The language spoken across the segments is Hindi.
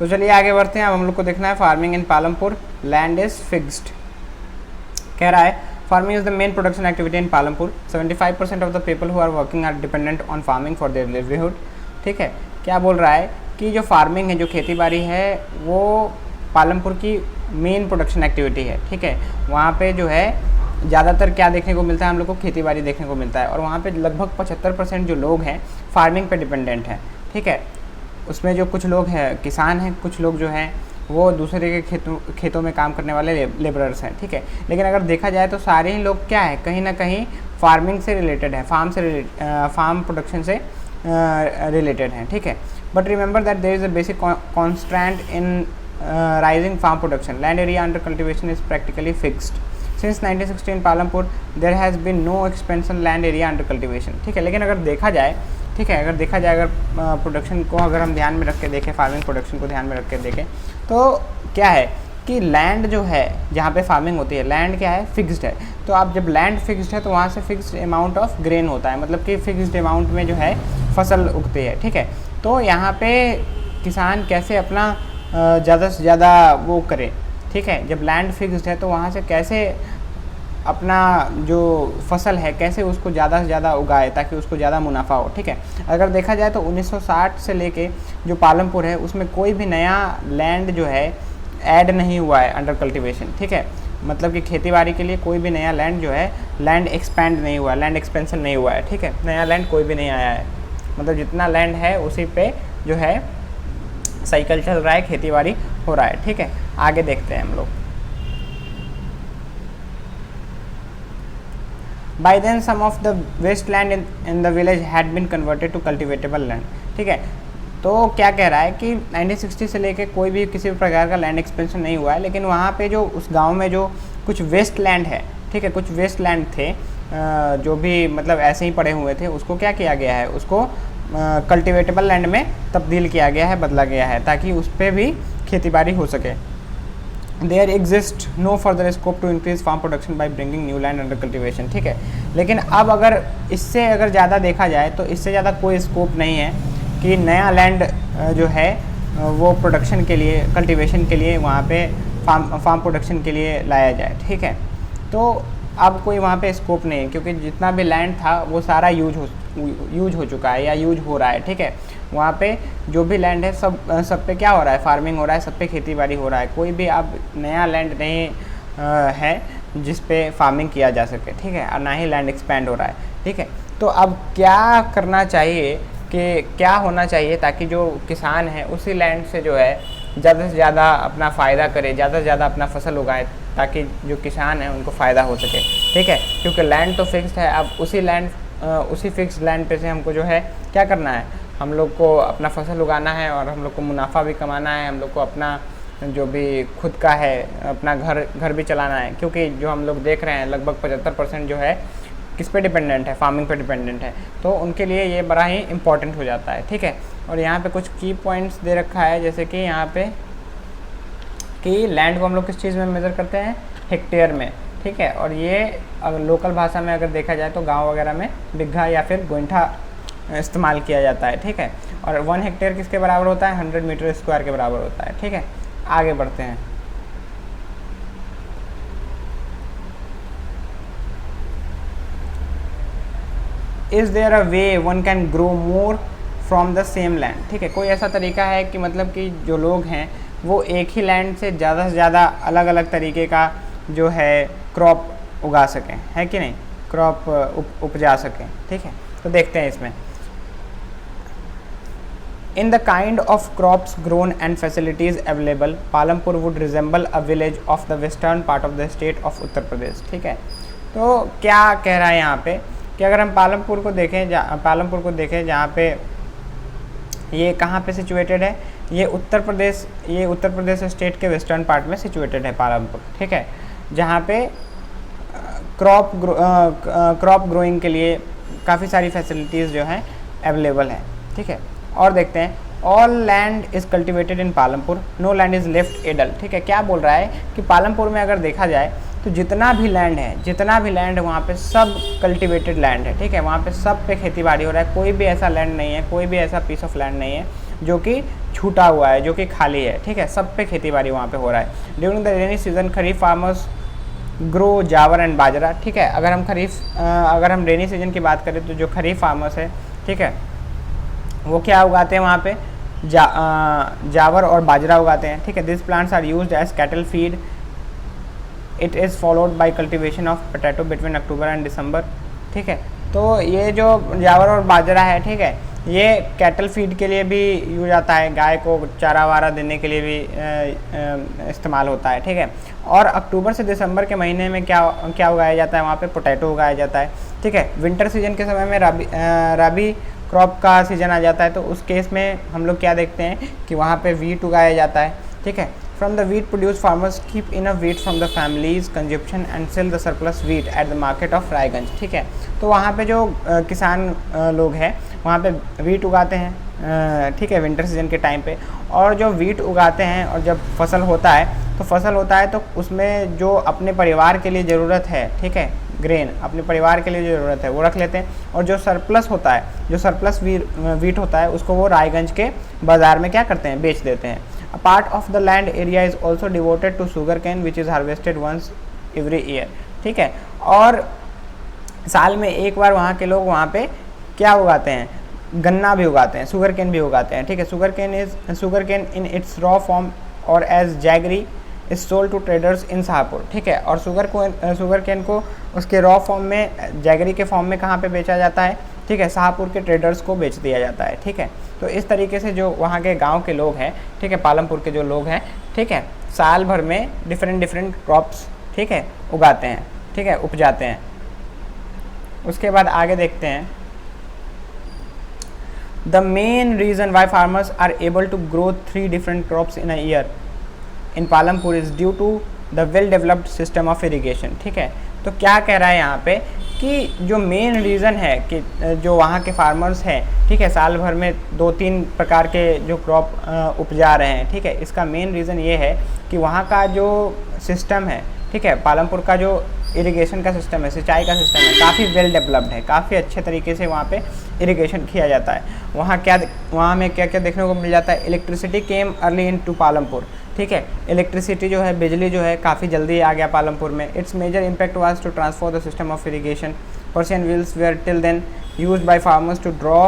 तो चलिए आगे बढ़ते हैं। अब हम लोग को देखना है farming in Palampur, land is fixed. कह रहा है farming is the main production activity in Palampur, 75% of the people who are working are dependent on farming for their livelihood. ठीक है, क्या बोल रहा है कि जो फार्मिंग है, जो खेती बाड़ी है, वो पालमपुर की मेन प्रोडक्शन एक्टिविटी है। ठीक है, वहाँ पे जो है ज़्यादातर क्या देखने को मिलता है, हम लोग को खेती बाड़ी देखने को मिलता है, और वहाँ पे लगभग 75% जो लोग हैं फार्मिंग पे डिपेंडेंट हैं। ठीक है, उसमें जो कुछ लोग हैं किसान हैं, कुछ लोग जो हैं वो दूसरे के खेतों में काम करने वाले लेबरर्स हैं। ठीक है, लेकिन अगर देखा जाए तो सारे ही लोग क्या है, कहीं ना कहीं फार्मिंग से रिलेटेड है, फार्म प्रोडक्शन से रिलेटेड हैं। ठीक है, but remember that there is a basic constant in rising farm production, land area under cultivation is practically fixed. Since 1960 in Palampur there has been no expansion land area under cultivation. ठीक है, लेकिन अगर देखा जाए, ठीक है, अगर देखा जाए, अगर प्रोडक्शन को अगर हम ध्यान में रख के देखें, फार्मिंग प्रोडक्शन को ध्यान में रख के देखें, तो क्या है कि लैंड जो है जहाँ पे फार्मिंग होती है, लैंड क्या है, फिक्स्ड है। तो अब जब लैंड फिक्स्ड है तो वहाँ से फिक्स्ड अमाउंट ऑफ ग्रेन होता है, मतलब कि फिक्स्ड अमाउंट में जो है फसल उगती है। ठीक है, तो यहाँ पे किसान कैसे अपना ज़्यादा से ज़्यादा वो करे। ठीक है, जब लैंड फिक्स्ड है तो वहाँ से कैसे अपना जो फसल है कैसे उसको ज़्यादा से ज़्यादा उगाए ताकि उसको ज़्यादा मुनाफा हो। ठीक है, अगर देखा जाए तो 1960 से लेके जो पालमपुर है उसमें कोई भी नया लैंड जो है ऐड नहीं हुआ है अंडर कल्टीवेशन। ठीक है, मतलब कि खेतीबाड़ी के लिए कोई भी नया लैंड जो है, लैंड एक्सपैंड नहीं हुआ, लैंड एक्सपेंशन नहीं हुआ है। ठीक है, नया लैंड कोई भी नहीं आया है, मतलब जितना लैंड है उसी पे जो है साइकिल चल रहा है, खेतीबाड़ी हो रहा है। ठीक है, आगे देखते हैं हम लोग। By then some of the wasteland in the village had been converted to cultivatable land। ठीक है, तो क्या कह रहा है कि 1960 से लेके कोई भी किसी भी प्रकार का लैंड एक्सपेंशन नहीं हुआ है, लेकिन वहाँ पे जो उस गांव में जो कुछ वेस्ट लैंड है, ठीक है, कुछ वेस्ट लैंड थे जो भी मतलब ऐसे ही पड़े हुए थे, उसको क्या किया गया है, उसको कल्टिवेटेबल लैंड में तब्दील किया गया है, बदला गया है, ताकि उस पर भी खेतीबाड़ी हो सके। There exist no further scope to increase farm production by bringing new land under cultivation. ठीक है, लेकिन अब अगर इससे अगर ज़्यादा देखा जाए तो इससे ज़्यादा कोई स्कोप नहीं है कि नया लैंड जो है वो प्रोडक्शन के लिए, कल्टिवेशन के लिए वहाँ पे फार्म प्रोडक्शन के लिए लाया जाए। ठीक है, तो अब कोई वहाँ पे स्कोप नहीं है, क्योंकि जितना भी लैंड था वो सारा यूज हो चुका है या यूज हो रहा है। ठीक है, वहाँ पे जो भी लैंड है सब पे क्या हो रहा है, फार्मिंग हो रहा है, सब पे खेतीबाड़ी हो रहा है, कोई भी अब नया लैंड नहीं है जिस पे फार्मिंग किया जा सके। ठीक है, और ना ही लैंड एक्सपैंड हो रहा है। ठीक है, तो अब क्या करना चाहिए कि क्या होना चाहिए ताकि जो किसान है उसी लैंड से जो है ज़्यादा से ज़्यादा अपना फ़ायदा करे, ज़्यादा से ज़्यादा अपना फसल उगाए, ताकि जो किसान है उनको फ़ायदा हो सके। ठीक है, क्योंकि लैंड तो फिक्स्ड है, अब उसी फिक्स्ड लैंड पे से हमको जो है क्या करना है, हम लोग को अपना फसल उगाना है और हम लोग को मुनाफा भी कमाना है, हम लोग को अपना जो भी खुद का है अपना घर भी चलाना है, क्योंकि जो हम लोग देख रहे हैं लगभग 75% जो है किस पे डिपेंडेंट है, फार्मिंग पे डिपेंडेंट है, तो उनके लिए ये बड़ा ही इम्पॉर्टेंट हो जाता है। ठीक है, और यहाँ पे कुछ की पॉइंट्स दे रखा है, जैसे कि यहाँ पे कि लैंड को हम लोग किस चीज़ में मेज़र करते हैं, हेक्टेयर में। ठीक है, और ये अगर लोकल भाषा में अगर देखा जाए तो गाँव वगैरह में बिघा या फिर गोइठा इस्तेमाल किया जाता है। ठीक है, और 1 हेक्टेयर किसके बराबर होता है, 100 मीटर स्क्वायर के बराबर होता है। ठीक है, आगे बढ़ते हैं। Is there a way one can grow more from the same land. ठीक है, कोई ऐसा तरीका है कि मतलब कि जो लोग हैं वो एक ही लैंड से ज़्यादा अलग अलग तरीके का जो है क्रॉप उगा सकें, है कि नहीं, क्रॉप उपजा सकें। ठीक है, तो देखते हैं इसमें। In the kind of crops grown and facilities available, Palampur would resemble a village of the western part of the state of Uttar Pradesh. ठीक है, तो क्या कह रहा है यहाँ पे कि अगर हम पालमपुर को देखें जहाँ पे ये कहाँ पे सिचुएटेड है, ये उत्तर प्रदेश स्टेट के वेस्टर्न पार्ट में सिचुएटेड है पालमपुर। ठीक है, जहाँ पे क्रॉप ग्रोइंग के लिए काफ़ी सारी फैसिलिटीज़ जो हैं अवेलेबल हैं। ठीक है, और देखते हैं, all land is cultivated in Palampur, no land is left idle. ठीक है, क्या बोल रहा है कि पालमपुर में अगर देखा जाए तो जितना भी लैंड है वहाँ पे सब कल्टिवेटेड लैंड है। ठीक है, वहाँ पे सब पे खेती बाड़ी हो रहा है, कोई भी ऐसा लैंड नहीं है, कोई भी ऐसा पीस ऑफ लैंड नहीं है जो कि छूटा हुआ है, जो कि खाली है, ठीक है। सब पे खेती बाड़ी वहाँ पे हो रहा है। During the rainy season kharif farmers grow jowar and bajra, ठीक है। अगर हम रेनी सीजन की बात करें तो जो खरीफ फार्मर्स है, ठीक है, वो क्या उगाते हैं वहाँ पे, जावर और बाजरा उगाते हैं, ठीक है। This plants are used as cattle feed. It is followed by cultivation of potato between October and December, ठीक है। तो ये जो जावर और बाजरा है, ठीक है, ये कैटल फीड के लिए भी यूज आता है, गाय को चारा वारा देने के लिए भी इस्तेमाल होता है, ठीक है। और अक्टूबर से दिसंबर के महीने में क्या उगाया जाता है वहाँ पे, पोटैटो उगाया जाता है, ठीक है। विंटर सीजन के समय में रबी क्रॉप का सीजन आ जाता है, तो उस केस में हम लोग क्या देखते हैं कि वहाँ पे वीट उगाया जाता है, ठीक है। From the wheat produce farmers keep enough wheat from the families consumption and sell the surplus wheat at the market of Raiganj, ठीक है। तो वहाँ पे जो किसान लोग हैं वहाँ पे वीट उगाते हैं, ठीक है, विंटर सीजन के टाइम पे। और जो वीट उगाते हैं और जब फसल होता है तो उसमें जो अपने परिवार के लिए ज़रूरत है, ठीक है, ग्रेन अपने परिवार के लिए जो ज़रूरत है वो रख लेते हैं। और जो सरप्लस होता है, जो सरप्लस वीट होता है, उसको वो रायगंज के बाज़ार में क्या करते हैं, बेच देते हैं। A part of the land area is also devoted to sugarcane which is harvested once every year, ठीक है। और साल में एक बार वहाँ के लोग वहाँ पे क्या उगाते हैं, गन्ना भी उगाते हैं, शुगर कैन भी उगाते हैं, ठीक है। Sugar cane in its raw form और as jaggery is sold to traders in Shahpur, ठीक है। और शुगर कैन को उसके रॉ फॉर्म में, जैगरी के फॉर्म में कहाँ पे बेचा जाता है, ठीक है, शाहपुर के ट्रेडर्स को बेच दिया जाता है, ठीक है। तो इस तरीके से जो वहाँ के गांव के लोग हैं, ठीक है, पालमपुर के जो लोग हैं, ठीक है, साल भर में डिफरेंट क्रॉप्स, ठीक है, उगाते हैं, ठीक है, उपजाते हैं। उसके बाद आगे देखते हैं, the main reason why farmers are able to grow 3 different crops in a year in Palampur is due to the well developed system of irrigation, ठीक है। तो क्या कह रहा है यहाँ पे कि जो मेन रीज़न है कि जो वहाँ के फार्मर्स हैं, ठीक है, साल भर में 2-3 प्रकार के जो क्रॉप उपजा रहे हैं, ठीक है, इसका मेन रीज़न ये है कि वहाँ का जो सिस्टम है, ठीक है, पालमपुर का जो इरिगेशन का सिस्टम है, सिंचाई का सिस्टम है, काफ़ी वेल डेवलप्ड है, काफ़ी अच्छे तरीके से वहाँ पे इरिगेशन किया जाता है। वहाँ में क्या क्या देखने को मिल जाता है, electricity came early into Palampur, ठीक है, इलेक्ट्रिसिटी जो है, बिजली जो है, काफ़ी जल्दी आ गया पालमपुर में। Its major impact was to transform the system of irrigation. Persian wheels were till then used by farmers to draw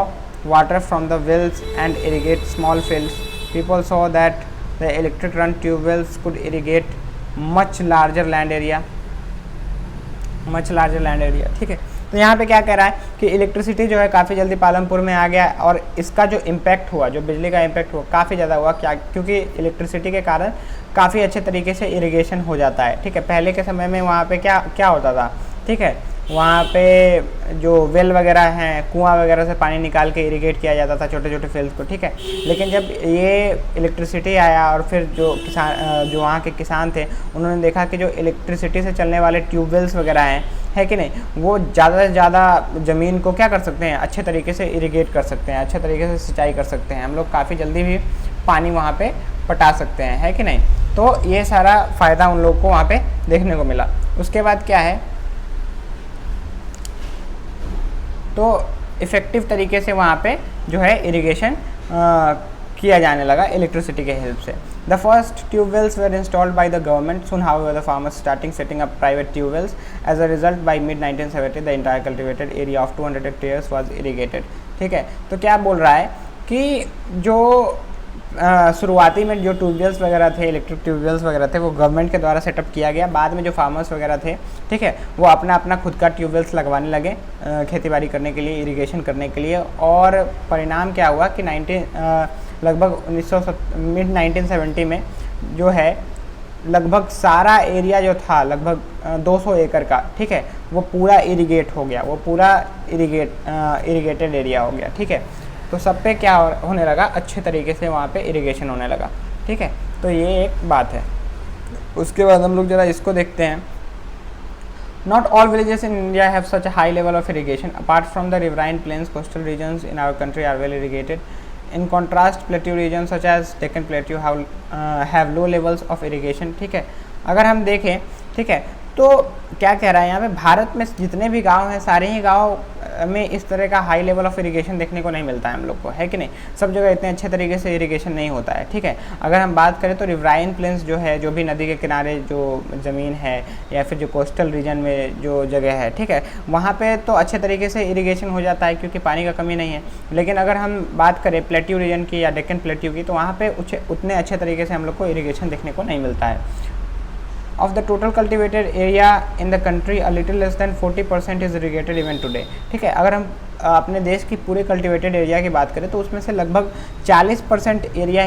water from the wells and irrigate small fields. People saw that the electric run tube wells could irrigate much larger land area, ठीक है। तो यहाँ पे क्या कह रहा है कि इलेक्ट्रिसिटी जो है काफ़ी जल्दी पालमपुर में आ गया और इसका जो इम्पैक्ट हुआ, जो बिजली का इम्पैक्ट हुआ, काफ़ी ज़्यादा हुआ, क्योंकि इलेक्ट्रिसिटी के कारण काफ़ी अच्छे तरीके से इरिगेशन हो जाता है, ठीक है। पहले के समय में वहाँ पे क्या होता था, ठीक है, वहाँ पे जो वेल वगैरह हैं, कुआं वगैरह से पानी निकाल के इरिगेट किया जाता था छोटे छोटे फील्ड्स को, ठीक है। लेकिन जब ये इलेक्ट्रिसिटी आया और फिर जो वहाँ के किसान थे, उन्होंने देखा कि जो इलेक्ट्रिसिटी से चलने वाले ट्यूबवेल्स वगैरह हैं, है कि नहीं, वो ज़्यादा से ज़्यादा ज़मीन को क्या कर सकते हैं, अच्छे तरीके से इरिगेट कर सकते हैं, अच्छे तरीके से सिंचाई कर सकते हैं, हम लोग काफ़ी जल्दी भी पानी वहाँ पे पटा सकते हैं, है कि नहीं। तो ये सारा फ़ायदा उन लोग को वहाँ पे देखने को मिला। उसके बाद क्या है, तो इफ़ेक्टिव तरीके से वहाँ पे जो है इरिगेशन किया जाने लगा इलेक्ट्रिसिटी के हेल्प से। The first tubewells were installed by the government, soon however the farmers starting setting up private tubewells. As a result by mid 1970 the entire cultivated area of 200 hectares was irrigated, ठीक है। तो क्या बोल रहा है कि जो शुरुआती में जो ट्यूबवेल्स वगैरह थे, इलेक्ट्रिक ट्यूबवेल्स वगैरह थे, वो गवर्नमेंट के द्वारा सेटअप किया गया। बाद में जो फार्मर्स वगैरह थे, ठीक है, वो अपना खुद का ट्यूबवेल्स लगवाने लगे खेतीबाड़ी करने के लिए, इरिगेशन करने के लिए। और परिणाम क्या हुआ कि लगभग मिड 1970 में जो है लगभग सारा एरिया जो था, लगभग 200 एकड़ का, ठीक है, वो पूरा इरिगेट हो गया, वो पूरा इरिगेटेड एरिया हो गया, ठीक है। तो सब पे क्या होने लगा, अच्छे तरीके से वहाँ पे इरिगेशन होने लगा, ठीक है। तो ये एक बात है। उसके बाद हम लोग ज़रा इसको देखते हैं। Not all villages in India have such a high level of irrigation. Apart from the riverine plains, coastal regions in our country are well irrigated. In contrast plateau region such as Deccan plateau have low levels of irrigation, ठीक है। अगर हम देखें, ठीक है, तो क्या कह रहा है यहाँ पे, भारत में जितने भी गांव हैं सारे ही गांव में इस तरह का हाई लेवल ऑफ इरिगेशन देखने को नहीं मिलता है हम लोग को, है कि नहीं। सब जगह इतने अच्छे तरीके से इरिगेशन नहीं होता है, ठीक है। अगर हम बात करें तो रिवराइन प्लेन्स जो है, जो भी नदी के किनारे जो ज़मीन है या फिर जो कोस्टल रीजन में जो जगह है, ठीक है, वहाँ पे तो अच्छे तरीके से इरिगेशन हो जाता है क्योंकि पानी का कमी नहीं है। लेकिन अगर हम बात करें प्लेट्यू रीजन की या डेक्कन प्लेट्यू की, तो वहाँ पे उतने अच्छे तरीके से हम लोग को इरिगेशन देखने को नहीं मिलता है। Of the total cultivated area in the country, a little less than 40% is irrigated even today, ठीक है। अगर हम अपने देश की पूरे कल्टिवेटेड एरिया की बात करें तो उसमें से लगभग 40% एरिया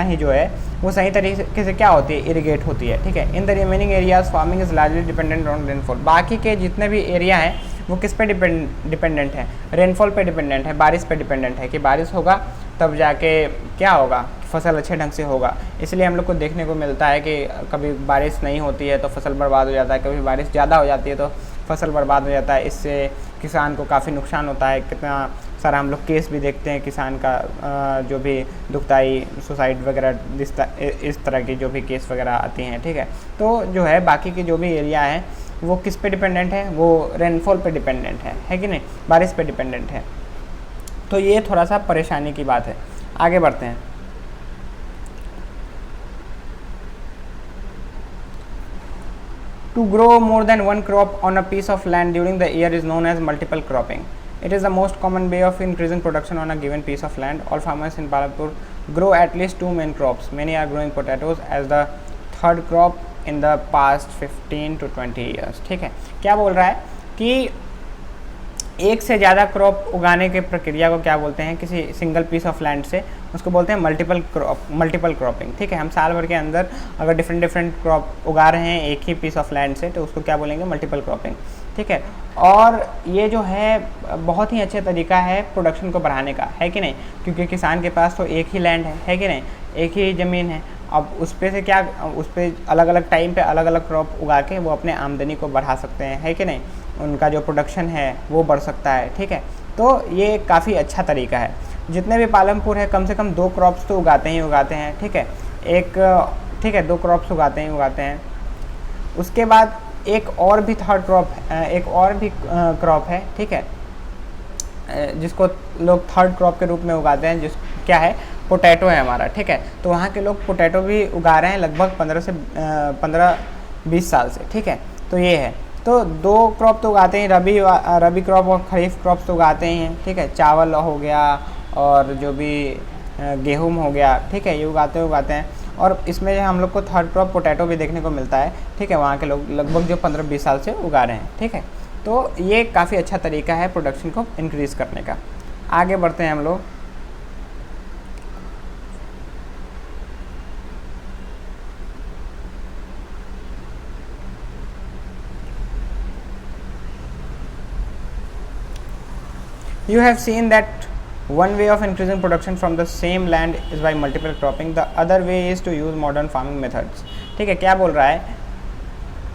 ही जो है वो सही तरीके से क्या होती है, इरिगेट होती है, ठीक है। In the remaining areas farming is largely dependent on rainfall. बाकी के जितने भी एरिया हैं वो किस पे डिपेंडेंट है, रेनफॉल पे डिपेंडेंट है, बारिश पे डिपेंडेंट है कि बारिश होगा तब जाके क्या होगा, फसल अच्छे ढंग से होगा। इसलिए हम लोग को देखने को मिलता है कि कभी बारिश नहीं होती है तो फसल बर्बाद हो जाता है, कभी बारिश ज़्यादा हो जाती है तो फसल बर्बाद हो जाता है। इससे किसान को काफ़ी नुकसान होता है। कितना सारा हम लोग केस भी देखते हैं किसान का, जो भी दुखदाई सुसाइड वगैरह इस तरह की जो भी केस वगैरह आती हैं, ठीक है। तो जो है बाकी के जो भी एरिया हैं वो किस पे डिपेंडेंट है, वो रेनफॉल पे डिपेंडेंट है कि नहीं, बारिश पे डिपेंडेंट है। तो ये थोड़ा सा परेशानी की बात है। आगे बढ़ते हैं। To grow more than one crop on a piece of land during the year is known as multiple cropping. It is the most common way of increasing production on a given piece of land. All farmers in Palanpur grow at least two main crops. Many are growing potatoes as the third crop in the past 15 to 20 years. ठीक है, क्या बोल रहा है कि एक से ज़्यादा क्रॉप उगाने के प्रक्रिया को क्या बोलते हैं, किसी सिंगल पीस ऑफ लैंड से, उसको बोलते हैं मल्टीपल क्रॉपिंग, ठीक है। हम साल भर के अंदर अगर डिफरेंट क्रॉप उगा रहे हैं एक ही पीस ऑफ लैंड से तो उसको क्या बोलेंगे, मल्टीपल क्रॉपिंग, ठीक है। और ये जो है बहुत ही अच्छा तरीका है प्रोडक्शन को बढ़ाने का, है कि नहीं, क्योंकि किसान के पास तो एक ही लैंड है कि नहीं, एक ही ज़मीन है। अब उस पर से क्या, उस पर अलग अलग टाइम पे अलग अलग क्रॉप उगा के वो अपने आमदनी को बढ़ा सकते हैं, है कि नहीं, उनका जो प्रोडक्शन है वो बढ़ सकता है, ठीक है। तो ये काफ़ी अच्छा तरीका है। जितने भी पालमपुर है कम से कम 2 क्रॉप्स तो उगाते हैं, ठीक है। ठीक है 2 क्रॉप्स उगाते हैं। उसके बाद एक और भी क्रॉप है, ठीक है, जिसको लोग थर्ड क्रॉप के रूप में उगाते हैं, जिस क्या है, पोटैटो है हमारा, ठीक है। तो वहाँ के लोग पोटैटो भी उगा रहे हैं लगभग 15-20 साल से, ठीक है। तो ये है, तो 2 क्रॉप तो उगाते हैं, रबी क्रॉप और खरीफ क्रॉप तो उगाते ही हैं, ठीक है। चावल हो गया और जो भी गेहूं हो गया, ठीक है, ये उगाते हैं। और इसमें हम लोग को थर्ड क्रॉप पोटैटो भी देखने को मिलता है, ठीक है। वहाँ के लोग लगभग जो 15-20 साल से उगा रहे हैं, ठीक है। तो ये काफ़ी अच्छा तरीका है प्रोडक्शन को इंक्रीज़ करने का। आगे बढ़ते हैं हम लोग। You have seen that one way of increasing production from the same land is by multiple cropping. The other way is to use modern farming methods. ठीक है, क्या बोल रहा है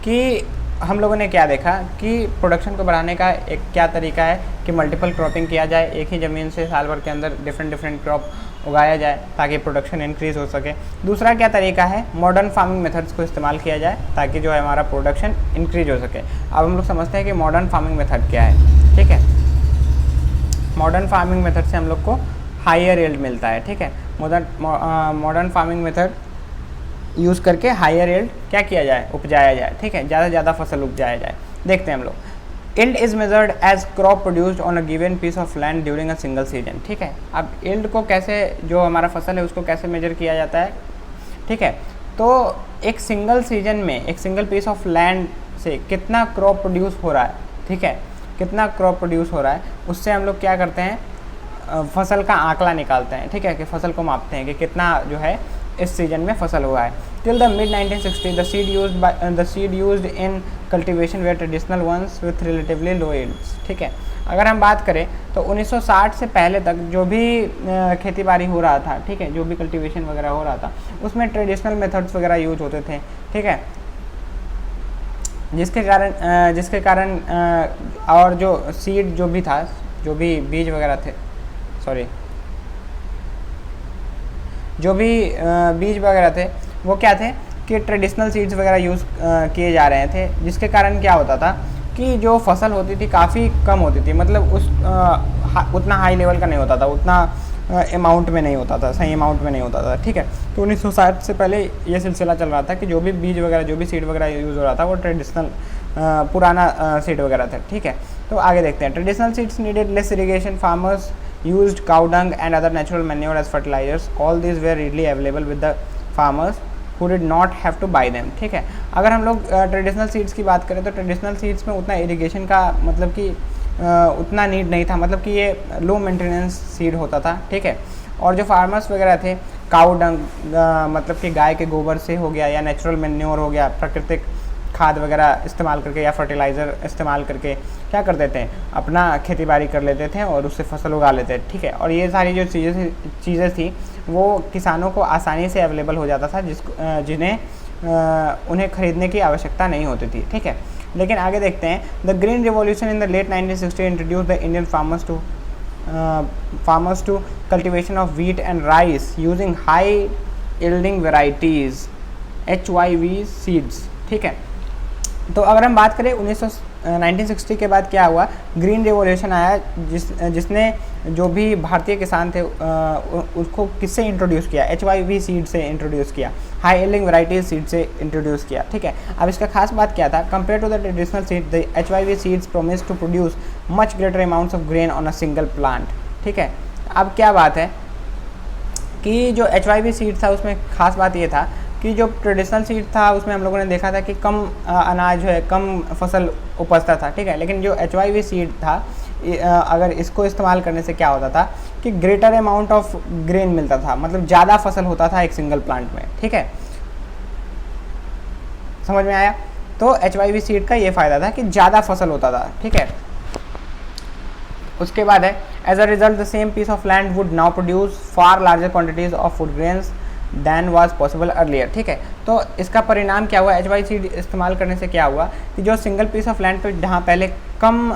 कि हम लोगों ने क्या देखा कि प्रोडक्शन को बढ़ाने का एक क्या तरीका है कि मल्टीपल क्रॉपिंग किया जाए, एक ही ज़मीन से साल भर के अंदर डिफरेंट क्रॉप उगाया जाए ताकि प्रोडक्शन इंक्रीज़ हो सके। दूसरा क्या तरीका है, मॉडर्न फार्मिंग मेथड्स को इस्तेमाल किया जाए ताकि जो है हमारा प्रोडक्शन इंक्रीज हो सके। अब हम लोग समझते हैं कि मॉडर्न फार्मिंग मेथड क्या है, ठीक है। मॉडर्न फार्मिंग मेथड से हम लोग को हायर यील्ड मिलता है, ठीक है। मॉडर्न फार्मिंग मेथड यूज़ करके हायर यील्ड क्या किया जाए, उपजाया जाए, ठीक है, ज़्यादा से ज़्यादा फसल उपजाया जाए। देखते हैं हम लोग। Yield is measured as crop produced on a given piece of land during a single season, ठीक है। अब यील्ड को कैसे, जो हमारा फसल है उसको कैसे मेजर किया जाता है, ठीक है। तो एक सिंगल सीजन में एक सिंगल पीस ऑफ लैंड से कितना क्रॉप प्रोड्यूस हो रहा है, ठीक है, कितना क्रॉप प्रोड्यूस हो रहा है, उससे हम लोग क्या करते हैं, फसल का आंकड़ा निकालते हैं, ठीक है, कि फसल को मापते हैं कि कितना जो है इस सीजन में फसल हुआ है। Till the mid 1960 the seed used in cultivation were traditional ones with relatively low yields, ठीक है। अगर हम बात करें तो 1960 से पहले तक जो भी खेती बाड़ी हो रहा था, ठीक है, जो भी कल्टीवेशन वगैरह हो रहा था उसमें ट्रेडिशनल मेथड्स वगैरह यूज होते थे, ठीक है, जिसके कारण और जो सीड जो भी था, जो भी बीज वगैरह थे, जो भी बीज वगैरह थे वो क्या थे कि ट्रेडिशनल सीड्स वगैरह यूज़ किए जा रहे थे, जिसके कारण क्या होता था कि जो फसल होती थी काफ़ी कम होती थी, मतलब उतना हाई लेवल का नहीं होता था, उतना अमाउंट में नहीं होता था, सही अमाउंट में नहीं होता था। ठीक है, तो 1960 से पहले ये सिलसिला चल रहा था कि जो भी बीज वगैरह, जो भी सीड वगैरह यूज़ हो रहा था वो ट्रेडिशनल पुराना सीड वगैरह था। ठीक है, तो आगे देखते हैं। Traditional seeds needed less irrigation, farmers used cow dung and other natural manure as fertilisers, all this were readily available with the farmers who did not have to buy them। ठीक है, अगर हम लोग ट्रेडिशनल सीड्स की बात करें तो ट्रेडिशनल सीड्स में उतना इरिगेशन का मतलब कि उतना नीड नहीं था, मतलब कि ये लो मेंटेनेंस सीड होता था। ठीक है, और जो फार्मर्स वगैरह थे, काउ डंग मतलब कि गाय के गोबर से हो गया, या नेचुरल मैन्योर हो गया, प्राकृतिक खाद वगैरह इस्तेमाल करके या फर्टिलाइज़र इस्तेमाल करके क्या कर देते हैं, अपना खेती बाड़ी कर लेते थे और उससे फसल उगा लेते थे। ठीक है, और ये सारी जो चीज़ें थी वो किसानों को आसानी से अवेलेबल हो जाता था, जिन्हें उन्हें खरीदने की आवश्यकता नहीं होती थी। ठीक है, लेकिन आगे देखते हैं। The green revolution in the late 1960 introduce the Indian farmers to cultivation of wheat and rice using high yielding varieties HYV seeds. ठीक है, तो अगर हम बात करें 1960 के बाद क्या हुआ, ग्रीन रिवॉल्यूशन आया, जिसने जो भी भारतीय किसान थे उसको किससे इंट्रोड्यूस किया, HYV सीड से इंट्रोड्यूस किया, हाई यील्डिंग वैरायटीज सीड से इंट्रोड्यूस किया। ठीक है, अब इसका खास बात क्या था, compare to the traditional seed the HYV seeds promise to produce much greater amounts of grain on a single plant. ठीक है, अब क्या बात है कि जो HYV सीड था उसमें खास बात ये था कि जो ट्रेडिशनल सीड था उसमें हम लोगों ने देखा था कि कम अनाज जो है, कम फसल उपजता था। ठीक है, लेकिन जो HYV सीड था अगर इसको इस्तेमाल करने से क्या होता था कि ग्रेटर अमाउंट ऑफ ग्रेन मिलता था, मतलब ज़्यादा फसल होता था एक सिंगल प्लांट में। ठीक है, समझ में आया? तो HYV सीड का ये फ़ायदा था कि ज़्यादा फसल होता था। ठीक है, उसके बाद है, as a result the same piece of land would now produce far larger quantities of food grains than was possible earlier. ठीक है, तो इसका परिणाम क्या हुआ, HYV सीड इस्तेमाल करने से क्या हुआ कि जो सिंगल पीस ऑफ लैंड पे जहाँ पहले कम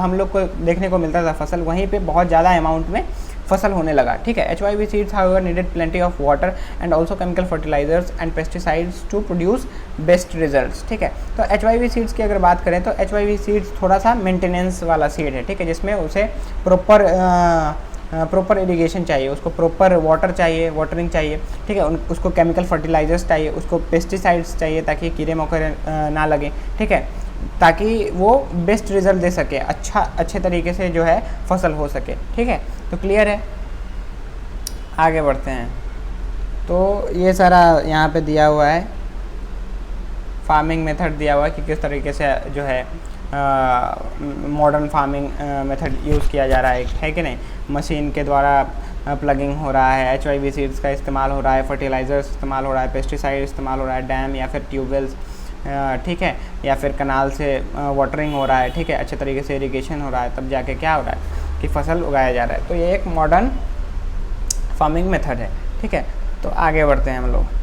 हम लोग को देखने को मिलता था फसल, वहीं पे बहुत ज़्यादा अमाउंट में फसल होने लगा। ठीक है, HYV seeds however needed plenty of water and also chemical fertilisers and pesticides to produce best results. ठीक है, तो HYV सीड्स की अगर बात करें तो HYV सीड्स थोड़ा सा मेंटेनेंस वाला सीड है। ठीक है, जिसमें उसे प्रॉपर इरिगेशन चाहिए, उसको प्रॉपर वाटर चाहिए, वाटरिंग चाहिए। ठीक है, उसको केमिकल फर्टिलाइजर्स चाहिए, उसको पेस्टिसाइड्स चाहिए ताकि कीड़े मकोड़े ना लगे। ठीक है, ताकि वो बेस्ट रिजल्ट दे सके, अच्छे तरीके से जो है फसल हो सके। ठीक है, तो क्लियर है, आगे बढ़ते हैं। तो ये सारा यहाँ पे दिया हुआ है, फार्मिंग मेथड दिया हुआ है कि किस तरीके से जो है मॉडर्न फार्मिंग मेथड यूज़ किया जा रहा है कि नहीं। मशीन के द्वारा प्लगिंग हो रहा है, HYV सीड्स का इस्तेमाल हो रहा है, फर्टिलाइज़र्स इस्तेमाल हो रहा है, पेस्टिसाइड इस्तेमाल हो रहा है, डैम या फिर ट्यूबवेल्स, ठीक है, या फिर कनाल से वाटरिंग हो रहा है। ठीक है, अच्छे तरीके से इरिगेशन हो रहा है, तब जाके क्या हो रहा है कि फसल उगाया जा रहा है। तो ये एक मॉडर्न फार्मिंग मेथड है। ठीक है, तो आगे बढ़ते हैं हम लोग।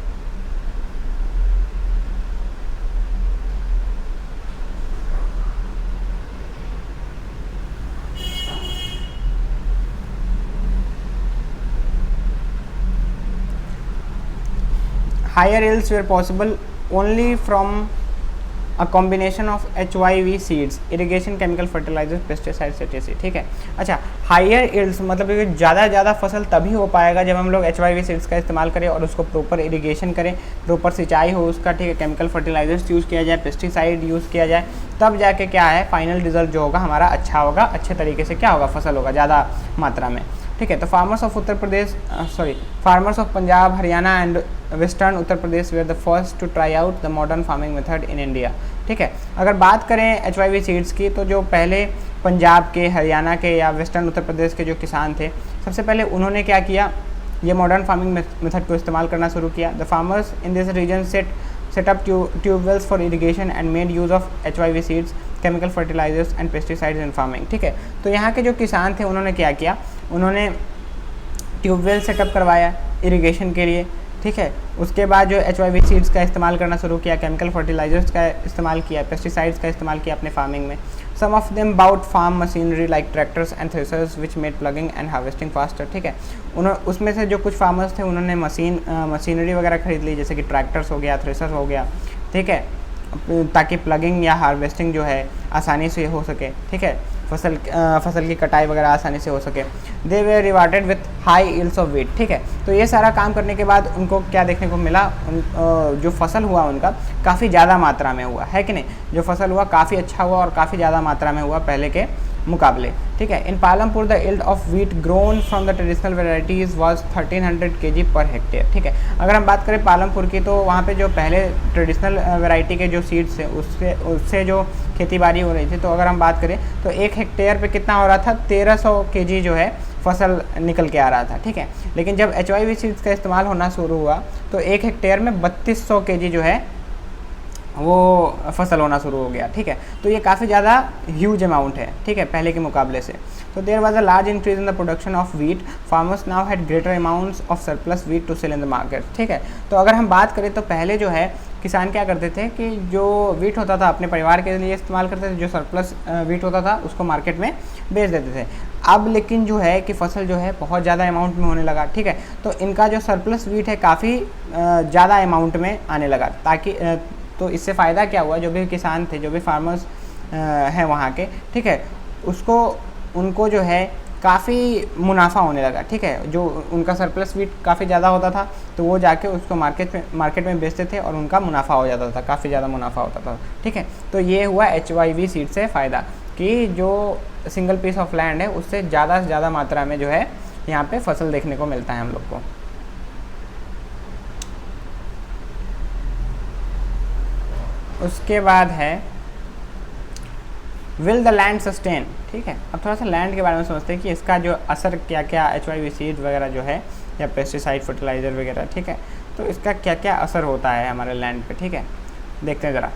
Higher yields were possible only from a combination of HYV seeds, irrigation, chemical fertilizers, pesticides etc। ठीक है, अच्छा, हायर yields मतलब ज़्यादा फसल तभी हो पाएगा जब हम लोग HYV सीड्स का इस्तेमाल करें और उसको प्रॉपर इरिगेशन करें, प्रॉपर सिंचाई हो उसका। ठीक है, केमिकल फर्टिलाइजर्स यूज़ किया जाए, पेस्टिसाइड यूज़ किया जाए, तब जाके क्या है फाइनल रिजल्ट जो होगा हमारा अच्छा होगा, अच्छे तरीके से क्या होगा, फसल होगा ज़्यादा मात्रा में। ठीक है, तो farmers of Punjab, Haryana and western Uttar Pradesh were the first to try out the modern farming method in India. ठीक है, अगर बात करें HYV सीड्स की तो जो पहले पंजाब के, हरियाणा के या वेस्टर्न उत्तर प्रदेश के जो किसान थे, सबसे पहले उन्होंने क्या किया, ये मॉडर्न फार्मिंग मेथड को इस्तेमाल करना शुरू किया। The farmers in this region set up tube wells for irrigation and made use of HYV seeds, chemical fertilizers and pesticides in farming। ठीक है, तो यहाँ के जो किसान थे उन्होंने क्या किया, उन्होंने ट्यूबवेल सेटअप करवाया इरिगेशन के लिए। ठीक है, उसके बाद जो HYV सीड्स का इस्तेमाल करना शुरू किया, केमिकल फर्टिलाइजर्स का इस्तेमाल किया, पेस्टिसाइड्स का इस्तेमाल किया अपने फार्मिंग में। Some of them bought farm machinery like tractors and threshers which made ploughing and harvesting faster, ठीक है। उसमें से जो कुछ फार्मर्स थे उन्होंने मशीनरी वगैरह खरीद ली, जैसे कि ट्रैक्टर्स हो गया, थ्रेशर हो गया, ठीक है, ताकि प्लगिंग या हार्वेस्टिंग जो है आसानी से हो सके, ठीक है, फसल की कटाई वगैरह आसानी से हो सके। They were rewarded with high yields of wheat, ठीक है। तो ये सारा काम करने के बाद उनको क्या देखने को मिला, जो फसल हुआ उनका काफ़ी ज़्यादा मात्रा में हुआ, है कि नहीं। जो फसल हुआ काफ़ी अच्छा हुआ और काफ़ी ज़्यादा मात्रा में हुआ पहले के मुकाबले, ठीक है। In Palampur the yield of wheat grown from the traditional varieties was 1300 kg per hectare, ठीक है। अगर हम बात करें पालमपुर की, तो वहाँ पे जो पहले ट्रेडिशनल वेराइटी के जो सीड्स थे उससे जो खेती बाड़ी हो रही थी, तो अगर हम बात करें तो 1 हेक्टेयर पे कितना हो रहा था, 1300 kg जो है फसल निकल के आ रहा था, ठीक है। लेकिन जब HYV सीड्स का इस्तेमाल होना शुरू हुआ तो 1 हेक्टेयर में 3200 kg जो है वो फसल होना शुरू हो गया, ठीक है। तो ये काफ़ी ज़्यादा ह्यूज अमाउंट है, ठीक है, पहले के मुकाबले से। तो there was a large increase in the production of wheat, farmers now had greater amounts of surplus wheat to sell in the market, ठीक है। तो अगर हम बात करें तो पहले जो है किसान क्या करते थे कि जो वीट होता था अपने परिवार के लिए इस्तेमाल करते थे, जो सरप्लस वीट होता था उसको मार्केट में बेच देते थे। अब लेकिन जो है कि फसल जो है बहुत ज़्यादा अमाउंट में होने लगा, ठीक है। तो इनका जो सरप्लस वीट है काफ़ी ज़्यादा अमाउंट में आने लगा, ताकि तो इससे फ़ायदा क्या हुआ, जो भी किसान थे, जो भी फार्मर्स हैं वहाँ के, ठीक है, उनको जो है काफ़ी मुनाफा होने लगा, ठीक है। जो उनका सरप्लस वीट काफ़ी ज़्यादा होता था तो वो जाके उसको मार्केट में बेचते थे और उनका मुनाफा हो जाता था, काफ़ी ज़्यादा मुनाफा होता था, ठीक है। तो ये हुआ HYV सीड से फ़ायदा कि जो सिंगल पीस ऑफ लैंड है उससे ज़्यादा से ज़्यादा मात्रा में जो है यहाँ पे फसल देखने को मिलता है हम लोग को। उसके बाद है विल द लैंड सस्टेन, ठीक है। अब थोड़ा सा लैंड के बारे में समझते हैं कि इसका जो असर क्या क्या HYV सीड वगैरह जो है या पेस्टिसाइड फर्टिलाइज़र वगैरह, ठीक है, तो इसका क्या क्या असर होता है हमारे लैंड पे, ठीक है। देखते हैं ज़रा।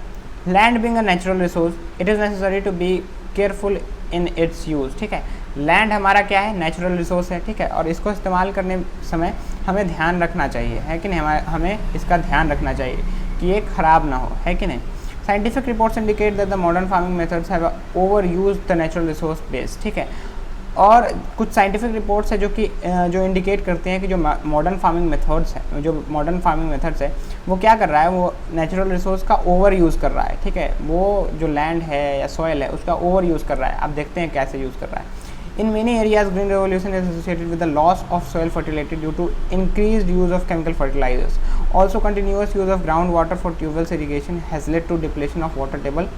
Land being a natural resource it is necessary to be careful in its use, ठीक है। लैंड हमारा क्या है, नेचुरल रिसोर्स है, ठीक है, और इसको इस्तेमाल करने समय हमें ध्यान रखना चाहिए, है कि नहीं, हमें इसका ध्यान रखना चाहिए कि ये ख़राब ना हो, है कि नहीं। Scientific reports indicate that the modern farming methods have overused the natural resource base, ठीक है। और कुछ साइंटिफिक रिपोर्ट्स है जो इंडिकेट करते हैं कि जो मॉडर्न फार्मिंग मेथड्स है, जो मॉडर्न फार्मिंग मेथड्स है वो क्या कर रहा है, वो नेचुरल रिसोर्स का ओवर यूज़ कर रहा है, ठीक है। वो जो लैंड है या सॉइल है उसका ओवर यूज़ कर रहा है। अब देखते हैं कैसे यूज़ कर रहा है। In many areas, green revolution is associated with the loss of soil fertility due to increased use of chemical fertilizers. Also, continuous use of groundwater for tube wells irrigation has led to depletion of water table.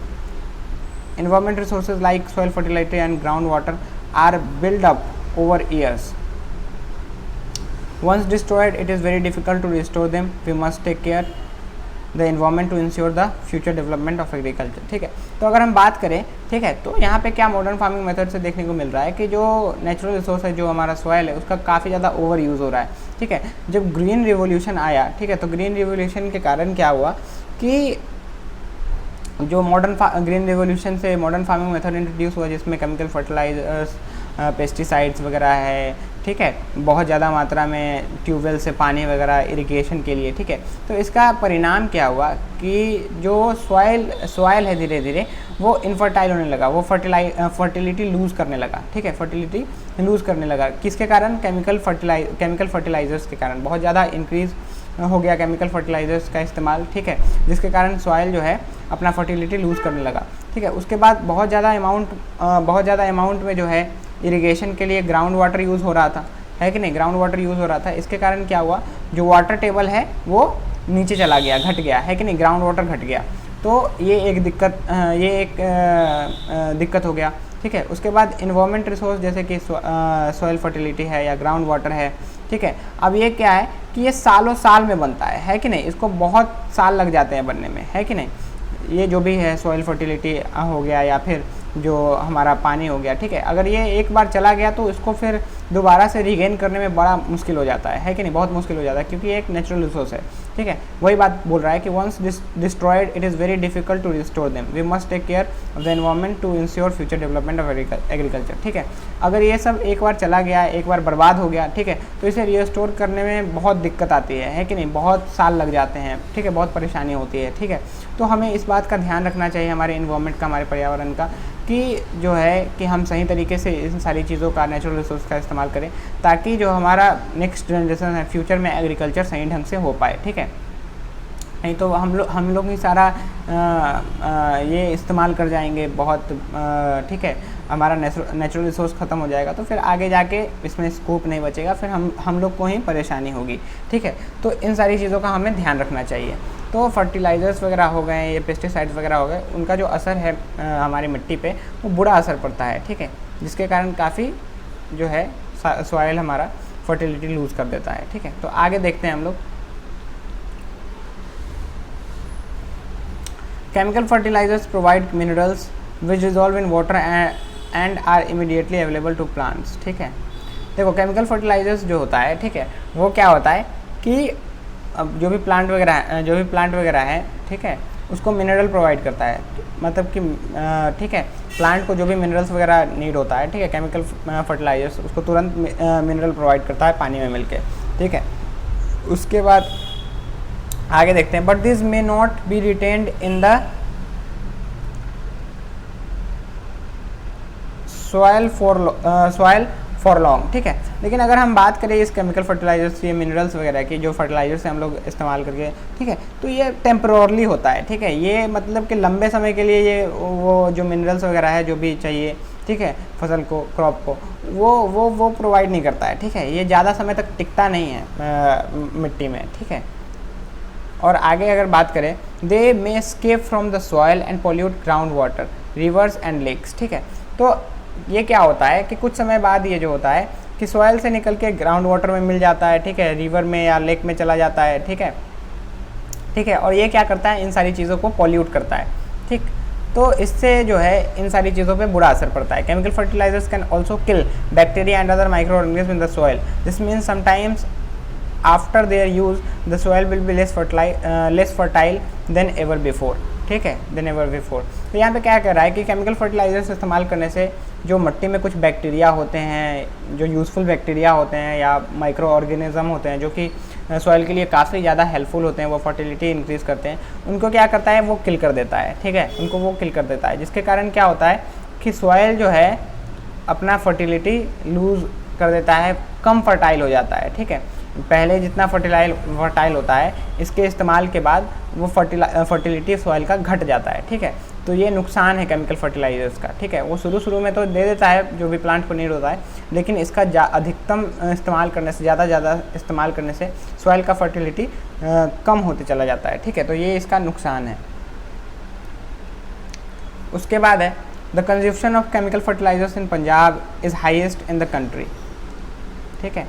Environment resources like soil fertility and groundwater are built up over years. Once destroyed, it is very difficult to restore them. We must take care the environment to ensure the future development of agriculture, ठीक है। तो अगर हम बात करें, ठीक है, तो यहाँ पे क्या मॉडर्न फार्मिंग मेथड से देखने को मिल रहा है कि जो नेचुरल रिसोर्स है, जो हमारा सॉइल है, उसका काफ़ी ज़्यादा ओवर यूज़ हो रहा है, ठीक है। जब ग्रीन रिवोल्यूशन आया, ठीक है, तो ग्रीन रिवोल्यूशन के कारण क्या हुआ कि जो ग्रीन रिवोल्यूशन से मॉडर्न फार्मिंग मेथड इंट्रोड्यूस हुआ, जिसमें केमिकल फर्टिलाइजर्स, पेस्टिसाइड्स वगैरह है, ठीक है, बहुत ज़्यादा मात्रा में ट्यूबवेल से पानी वगैरह इरिगेशन के लिए, ठीक है। तो इसका परिणाम क्या हुआ कि जो सॉइल है धीरे धीरे वो इनफर्टाइल होने लगा, वो फर्टिलिटी लूज़ करने लगा, ठीक है, फर्टिलिटी लूज़ करने लगा। किसके कारण, केमिकल फर्टिलाइजर्स के कारण बहुत ज़्यादा इंक्रीज़ हो गया केमिकल फर्टिलाइजर्स का इस्तेमाल, ठीक है, जिसके कारण सॉइल जो है अपना फर्टिलिटी लूज़ करने लगा, ठीक है। उसके बाद बहुत ज़्यादा अमाउंट में जो है इरिगेशन के लिए ग्राउंड वाटर यूज़ हो रहा था, है कि नहीं, ग्राउंड वाटर यूज़ हो रहा था। इसके कारण क्या हुआ, जो वाटर टेबल है वो नीचे चला गया, घट गया, है कि नहीं, ग्राउंड वाटर घट गया। तो ये एक दिक्कत हो गया, ठीक है। उसके बाद इन्वायरमेंट रिसोर्स जैसे कि सॉइल फर्टिलिटी है या ग्राउंड वाटर है, ठीक है। अब ये क्या है कि ये सालों साल में बनता है कि नहीं, इसको बहुत साल लग जाते हैं बनने में, है कि नहीं। ये जो भी है सॉइल फर्टिलिटी हो गया या फिर जो हमारा पानी हो गया, ठीक है, अगर ये एक बार चला गया तो इसको फिर दोबारा से रीगेन करने में बड़ा मुश्किल हो जाता है कि नहीं, बहुत मुश्किल हो जाता है, क्योंकि ये एक नेचुरल रिसोर्स है, ठीक है। वही बात बोल रहा है कि once destroyed it is very difficult to restore them, we must take care of the environment to ensure future development of agriculture, ठीक है। अगर ये सब एक बार चला गया, एक बार बर्बाद हो गया, ठीक है, तो इसे रिस्टोर करने में बहुत दिक्कत आती है कि नहीं, बहुत साल लग जाते हैं, ठीक है, बहुत परेशानी होती है, ठीक है। तो हमें इस बात का ध्यान रखना चाहिए हमारे इन्वायरमेंट का, हमारे पर्यावरण का, कि जो है कि हम सही तरीके से इन सारी चीज़ों का, नेचुरल रिसोर्स का इस्तेमाल करें, ताकि जो हमारा नेक्स्ट जनरेशन है, फ्यूचर में एग्रीकल्चर सही ढंग से हो पाए, ठीक है। नहीं तो हम लोग ही सारा ये इस्तेमाल कर जाएंगे बहुत, ठीक है, हमारा नेचुरल रिसोर्स ख़त्म हो जाएगा, तो फिर आगे जाके इसमें स्कोप नहीं बचेगा, फिर हम लोग को ही परेशानी होगी, ठीक है। तो इन सारी चीज़ों का हमें ध्यान रखना चाहिए। तो फर्टिलाइज़र्स वगैरह हो गए, ये पेस्टिसाइड्स वगैरह हो गए, उनका जो असर है हमारी मिट्टी पे, वो बुरा असर पड़ता है, ठीक है, जिसके कारण काफ़ी जो है सॉइल हमारा फर्टिलिटी लूज़ कर देता है, ठीक है। तो आगे देखते हैं हम लोग। Chemical fertilizers provide minerals which dissolve in water and are immediately available to plants, ठीक है। देखो केमिकल फर्टिलाइजर्स जो होता है, ठीक है, वो क्या होता है कि अब जो भी प्लांट वगैरह है, ठीक है, उसको मिनरल प्रोवाइड करता है, मतलब कि ठीक है, प्लांट को जो भी मिनरल्स वगैरह नीड होता है, ठीक है, केमिकल फर्टिलाइजर्स उसको तुरंत मिनरल प्रोवाइड करता है पानी में मिलके, ठीक है। उसके बाद आगे देखते हैं, but this may not be retained in the soil for long, ठीक है। लेकिन अगर हम बात करें इस केमिकल फर्टिलाइजर्स, ये मिनरल्स वगैरह की जो फर्टिलाइजर्स हम लोग इस्तेमाल करके, ठीक है, तो ये टेम्पररली होता है, ठीक है, ये मतलब कि लंबे समय के लिए ये वो जो मिनरल्स वगैरह है जो भी चाहिए, ठीक है, फसल को, क्रॉप को, वो प्रोवाइड नहीं करता है, ठीक है, ये ज़्यादा समय तक टिकता नहीं है मिट्टी में, ठीक है। और आगे अगर बात करें, they may escape from the soil and pollute ground water, rivers and lakes, ठीक है। तो ये क्या होता है कि कुछ समय बाद ये जो होता है कि सॉइल से निकल के ग्राउंड वाटर में मिल जाता है, ठीक है, रिवर में या लेक में चला जाता है, ठीक है, और ये क्या करता है, इन सारी चीज़ों को पॉल्यूट करता है, ठीक। तो इससे जो है इन सारी चीज़ों पे बुरा असर पड़ता है। Chemical fertilisers can also kill bacteria and other microorganism in the soil, this means sometimes after their use the soil will be less fertile than ever before, ठीक है, देन एवर बिफोर। तो यहाँ पे क्या कह रहा है कि केमिकल फर्टिलाइजर्स इस्तेमाल करने से जो मिट्टी में कुछ बैक्टीरिया होते हैं, जो यूज़फुल बैक्टीरिया होते हैं या माइक्रो ऑर्गेनिज्म होते हैं, जो कि सॉइल के लिए काफ़ी ज़्यादा हेल्पफुल होते हैं, वो फर्टिलिटी इंक्रीज़ करते हैं, उनको क्या करता है, वो किल कर देता है, ठीक है, उनको वो किल कर देता है, जिसके कारण क्या होता है कि सॉइल जो है अपना फर्टिलिटी लूज़ कर देता है, कम फर्टाइल हो जाता है, ठीक है। पहले जितना फर्टाइल होता है, इसके इस्तेमाल के बाद वो फर्टिलिटी सॉइल का घट जाता है, ठीक है। तो ये नुकसान है केमिकल फर्टिलाइजर्स का, ठीक है। वो शुरू में तो दे देता है जो भी प्लांट को नीड होता है, लेकिन इसका अधिकतम इस्तेमाल करने से, ज़्यादा इस्तेमाल करने से सॉइल का फर्टिलिटी कम होते चला जाता है, ठीक है। तो ये इसका नुकसान है। उसके बाद है the consumption of chemical fertilisers in Punjab is highest in the country, ठीक है।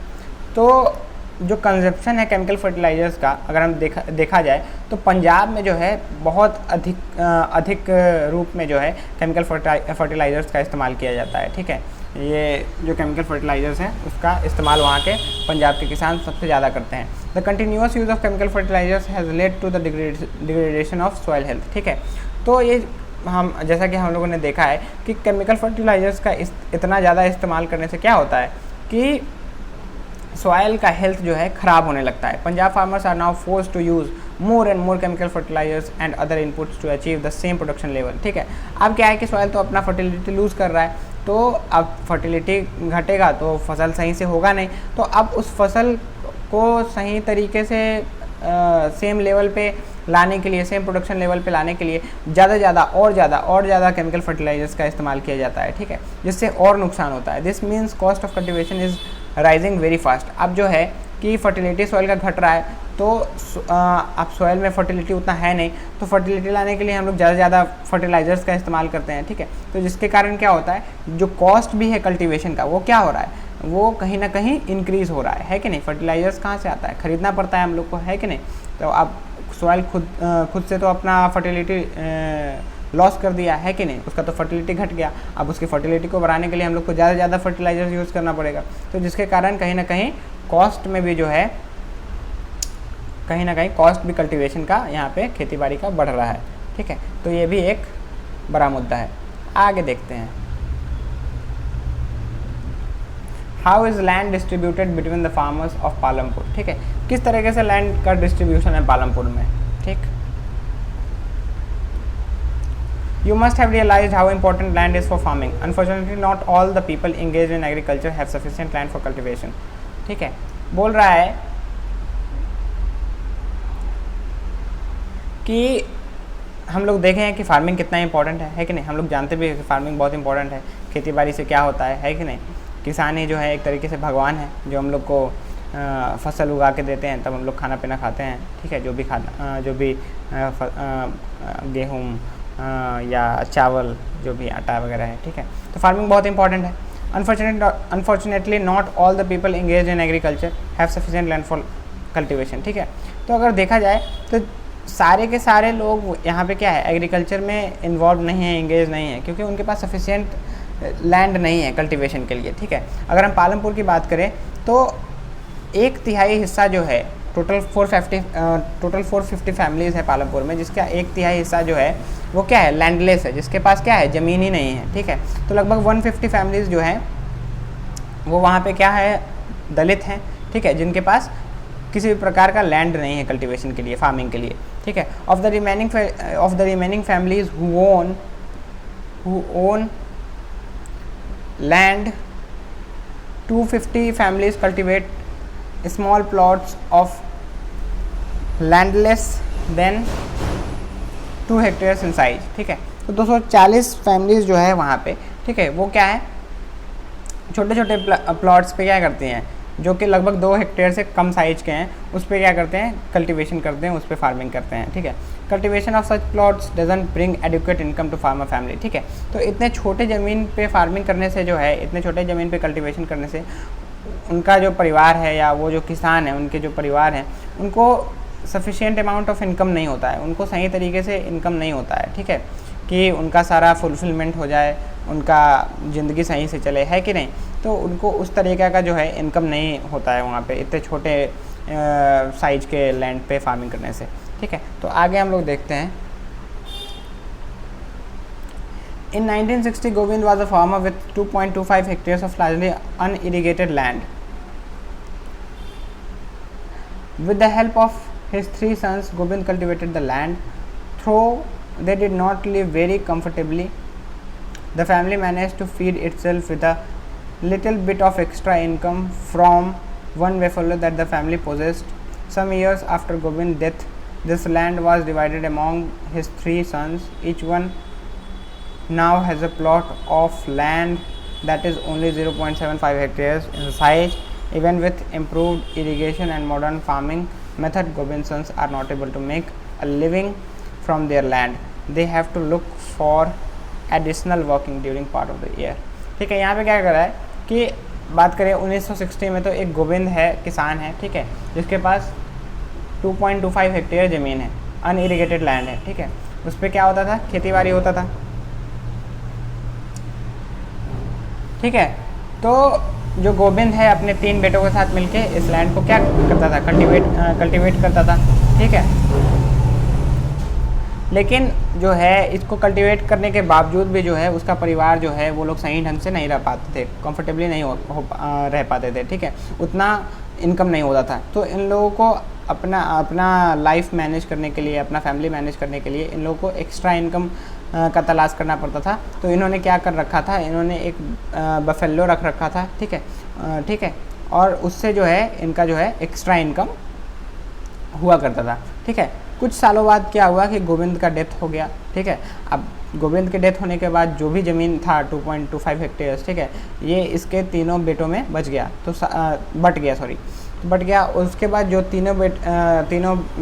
तो जो कंजप्शन है केमिकल फर्टिलाइजर्स का, अगर हम देखा जाए तो पंजाब में जो है बहुत अधिक रूप में जो है केमिकल फर्टिलाइजर्स का इस्तेमाल किया जाता है, ठीक है। ये जो केमिकल फर्टिलाइजर्स हैं उसका इस्तेमाल वहाँ के पंजाब के किसान सबसे ज़्यादा करते हैं। The continuous use of chemical fertilisers has led to the degradation of soil health, ठीक है। तो ये हम जैसा कि हम लोगों ने देखा है कि केमिकल फर्टिलाइजर्स का इतना ज़्यादा इस्तेमाल करने से क्या होता है कि सॉइल का हेल्थ जो है ख़राब होने लगता है। Punjab farmers are now force to use more and more chemical fertilisers and other inputs to achieve the same production level, ठीक है। अब क्या है कि सॉइल तो अपना फर्टिलिटी लूज़ कर रहा है, तो अब फर्टिलिटी घटेगा तो फसल सही से होगा नहीं, तो अब उस फसल को सही तरीके से सेम लेवल पे लाने के लिए, सेम प्रोडक्शन लेवल पे लाने के लिए ज़्यादा केमिकल फर्टिलाइजर्स का इस्तेमाल किया जाता है, ठीक है, जिससे और नुकसान होता है। This means cost of cultivation is rising very fast. अब जो है कि फर्टिलिटी सॉइल का घट रहा है, तो अब सॉइल में फर्टिलिटी उतना है नहीं, तो फर्टिलिटी लाने के लिए हम लोग ज़्यादा फर्टिलाइजर्स का इस्तेमाल करते हैं, ठीक है। तो जिसके कारण क्या होता है, जो कॉस्ट भी है कल्टीवेशन का, वो क्या हो रहा है, वो कहीं ना कहीं इंक्रीज़ हो रहा है कि नहीं। फर्टिलाइजर्स कहाँ से आता है, ख़रीदना पड़ता है हम लोग को, है कि नहीं। तो अब सॉइल खुद से तो अपना फर्टिलिटी लॉस कर दिया है कि नहीं, उसका तो फर्टिलिटी घट गया। अब उसकी फर्टिलिटी को बढ़ाने के लिए हम लोग को ज़्यादा से ज़्यादा फर्टिलाइजर्स यूज़ करना पड़ेगा, तो जिसके कारण कहीं ना कहीं कॉस्ट में भी जो है कहीं ना कहीं कॉस्ट भी कल्टीवेशन का यहाँ पे खेती बाड़ी का बढ़ रहा है। ठीक है, तो ये भी एक बड़ा मुद्दा है। आगे देखते हैं, how is land distributed between the farmers of Palampur. ठीक है, किस तरीके से लैंड का डिस्ट्रीब्यूशन है पालमपुर में। ठीक, You must have realized how important land is for farming. Unfortunately, not all the people engaged in agriculture have sufficient land for cultivation. ठीक है, बोल रहा है कि हम लोग देखे हैं कि फार्मिंग कितना इंपॉर्टेंट है कि नहीं। हम लोग जानते भी हैं कि फार्मिंग बहुत इंपॉर्टेंट है। खेती बाड़ी से क्या होता है कि नहीं। किसान ही जो है एक तरीके से भगवान है, जो हम लोग को फसल उगा के देते हैं, तब हम लोग खाना पीना खाते हैं। ठीक है, जो भी गेहूँ या चावल, जो भी आटा वगैरह है। ठीक है, तो फार्मिंग बहुत इंपॉर्टेंट है। Unfortunately not all the people engage in agriculture have sufficient land for cultivation. ठीक है, तो अगर देखा जाए तो सारे के सारे लोग यहाँ पे क्या है, एग्रीकल्चर में इन्वॉल्व नहीं है, इंगेज नहीं है, क्योंकि उनके पास सफिशिएंट लैंड नहीं है कल्टीवेशन के लिए। ठीक है, अगर हम पालमपुर की बात करें तो 1/3 हिस्सा जो है, टोटल 450 फैमिलीज़ है पालमपुर में, जिसका 1/3 हिस्सा जो है वो क्या है, लैंडलेस है, जिसके पास क्या है, ज़मीन ही नहीं है। ठीक है, तो लगभग 150 फैमिलीज़ जो हैं वो वहाँ पे क्या है, दलित हैं। ठीक है, जिनके पास किसी भी प्रकार का लैंड नहीं है कल्टीवेशन के लिए, फार्मिंग के लिए। ठीक है, of the remaining families who own land, 250 families cultivate small plots of land less than 2 hectares in size. ठीक है, तो 240 फैमिलीज़ जो है वहाँ पे, ठीक है, वो क्या है, छोटे छोटे प्लॉट्स पे क्या करते हैं, जो कि लगभग 2 हेक्टेयर से कम साइज के हैं, उस पर क्या करते हैं, कल्टीवेशन करते हैं, उस पर फार्मिंग करते हैं। ठीक है, cultivation of such plots doesn't bring adequate income to farmer family. ठीक है, तो इतने छोटे ज़मीन पे फार्मिंग करने से जो है, इतने छोटे ज़मीन पे कल्टीवेशन करने से उनका जो परिवार है, या वो जो किसान हैं, उनके जो परिवार हैं, उनको सफिशिएंट अमाउंट ऑफ इनकम नहीं होता है, उनको सही तरीके से इनकम नहीं होता है। ठीक है, कि उनका सारा फुलफिलमेंट हो जाए, उनका ज़िंदगी सही से चले, है कि नहीं। तो उनको उस तरीक़े का जो है इनकम नहीं होता है वहाँ पे, इतने छोटे साइज के लैंड पे फार्मिंग करने से। ठीक है, तो आगे हम लोग देखते हैं। In 1960, Govind was a farmer with 2.25 hectares of largely unirrigated land. With the help of his 3 sons, Govind cultivated the land. Though they did not live very comfortably, the family managed to feed itself with a little bit of extra income from one buffalo that the family possessed. Some years after Govind's death, this land was divided among his 3 sons. Each one now has a plot of land that is only 0.75 hectares in size. Even with improved irrigation and modern farming method, Govind's sons are not able to make a living from their land. They have to look for additional working during part of the year. ठीक है, यहाँ पे क्या कर रहा है कि बात करें 1960 में, तो एक गोविंद है, किसान है। ठीक है, जिसके पास 2.25 हेक्टेयर ज़मीन है, अनइरिगेटेड लैंड है। ठीक है, उस पर क्या होता था, खेती बाड़ी होता था। ठीक है, तो जो गोविंद है अपने 3 बेटों के साथ मिलके इस लैंड को क्या करता था, कल्टीवेट करता था। ठीक है, लेकिन जो है इसको कल्टीवेट करने के बावजूद भी जो है उसका परिवार जो है वो लोग सही ढंग से नहीं रह पाते थे, कंफर्टेबली नहीं रह पाते थे। ठीक है, उतना इनकम नहीं होता था। तो इन लोगों को अपना लाइफ मैनेज करने के लिए, अपना फैमिली मैनेज करने के लिए इन लोगों को एक्स्ट्रा इनकम का तलाश करना पड़ता था। तो इन्होंने क्या कर रखा था, इन्होंने एक बफेलो रख रखा था। ठीक है, ठीक है, और उससे जो है इनका जो है एक्स्ट्रा इनकम हुआ करता था। ठीक है, कुछ सालों बाद क्या हुआ कि गोविंद का डेथ हो गया। ठीक है, अब गोविंद के डेथ होने के बाद जो भी ज़मीन था 2.25 हेक्टेयर्स, ठीक है, ये इसके तीनों बेटों में बच गया, तो बट गया। उसके बाद जो तीनों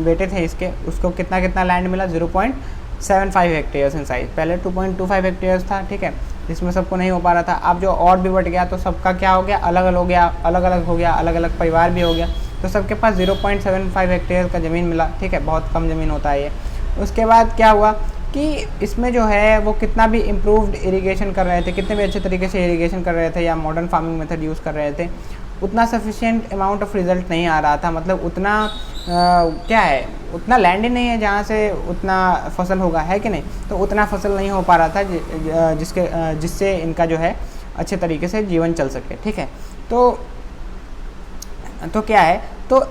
बेटे थे इसके, उसको कितना लैंड मिला, 0.75 हेक्टेयर्स इन साइज। पहले 2.25 हेक्टेयर्स था। ठीक है, जिसमें सबको नहीं हो पा रहा था। अब जो और भी बढ़ गया तो सबका क्या हो गया, अलग अलग हो गया, अलग अलग परिवार भी हो गया, तो सबके पास 0.75 हेक्टेयर का ज़मीन मिला। ठीक है, बहुत कम ज़मीन होता है ये। उसके बाद क्या हुआ कि इसमें जो है वो कितना भी इम्प्रूव्ड इरिगेशन कर रहे थे, कितने भी अच्छे तरीके से इरिगेशन कर रहे थे या मॉडर्न फार्मिंग मेथड यूज़ कर रहे थे, उतना सफिशिएंट अमाउंट ऑफ रिज़ल्ट नहीं आ रहा था। मतलब उतना क्या है, उतना लैंड ही नहीं है जहाँ से उतना फसल होगा, है कि नहीं। तो उतना फसल नहीं हो पा रहा था जिससे इनका जो है अच्छे तरीके से जीवन चल सके, ठीक है। तो क्या है, तो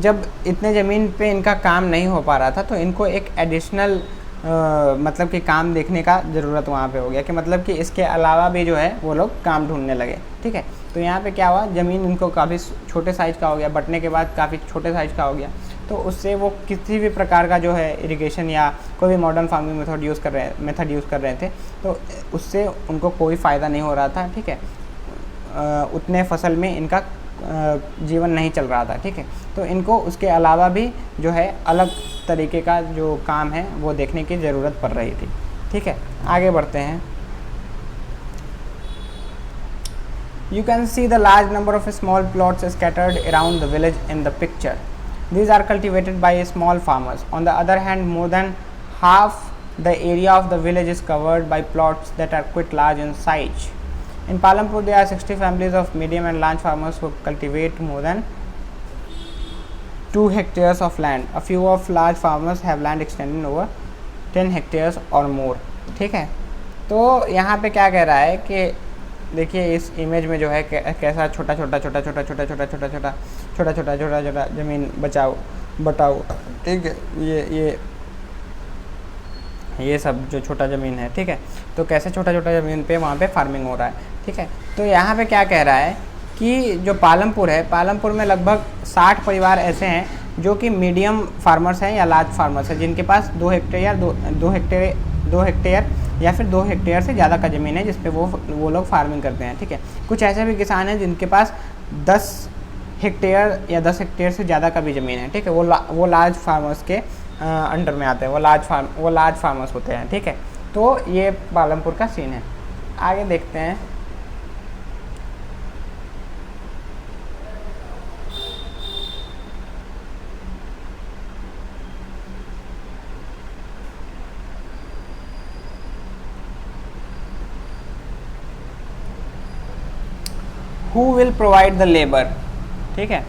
जब इतने ज़मीन पे इनका काम नहीं हो पा रहा था तो इनको एक एडिशनल मतलब कि काम देखने का ज़रूरत वहाँ पे हो गया, कि मतलब कि इसके अलावा भी जो है वो लोग काम ढूंढने लगे, ठीक है। तो यहाँ पे क्या हुआ, ज़मीन इनको काफ़ी छोटे साइज़ का हो गया, बंटने के बाद काफ़ी छोटे साइज़ का हो गया। तो उससे वो किसी भी प्रकार का जो है इरिगेशन या कोई भी मॉडर्न फार्मिंग मेथड यूज़ कर रहे थे, तो उससे उनको कोई फ़ायदा नहीं हो रहा था, ठीक है। उतने फसल में इनका जीवन नहीं चल रहा था, ठीक है। तो इनको उसके अलावा भी जो है अलग तरीके का जो काम है वो देखने की ज़रूरत पड़ रही थी, ठीक है। आगे बढ़ते हैं। You can see the large number of small plots scattered around the village in the picture. These are cultivated by small farmers. On the other hand, more than half the area of the village is covered by plots that are quite large in size. In Palampur, there are 60 families of medium and large farmers who cultivate more than 2 hectares of land. A few of large farmers have land extending over 10 hectares or more. ठीक है। तो यहाँ पे क्या कह रहा है कि देखिए इस इमेज में जो है कैसा छोटा छोटा ज़मीन बटाओ, ठीक है। ये सब जो छोटा ज़मीन है, ठीक है। तो कैसे छोटा ज़मीन पे वहाँ पे फार्मिंग हो रहा है, ठीक है। तो यहाँ पे क्या कह रहा है कि जो पालमपुर है, पालमपुर में लगभग 60 परिवार ऐसे हैं जो कि मीडियम फार्मर्स हैं या लार्ज फार्मर्स हैं, जिनके पास 2 हेक्टेयर या फिर 2 हेक्टेयर से ज़्यादा का ज़मीन है जिस पे वो लोग फार्मिंग करते हैं, ठीक है। कुछ ऐसे भी किसान हैं जिनके पास 10 हेक्टेयर या 10 हेक्टेयर से ज़्यादा का भी ज़मीन है, ठीक है। वो लार्ज फार्मर्स के अंडर में आते हैं, वो लार्ज फार्मर्स होते हैं, ठीक है। तो ये पालमपुर का सीन है। आगे देखते हैं। Who will provide the labor, ठीक है।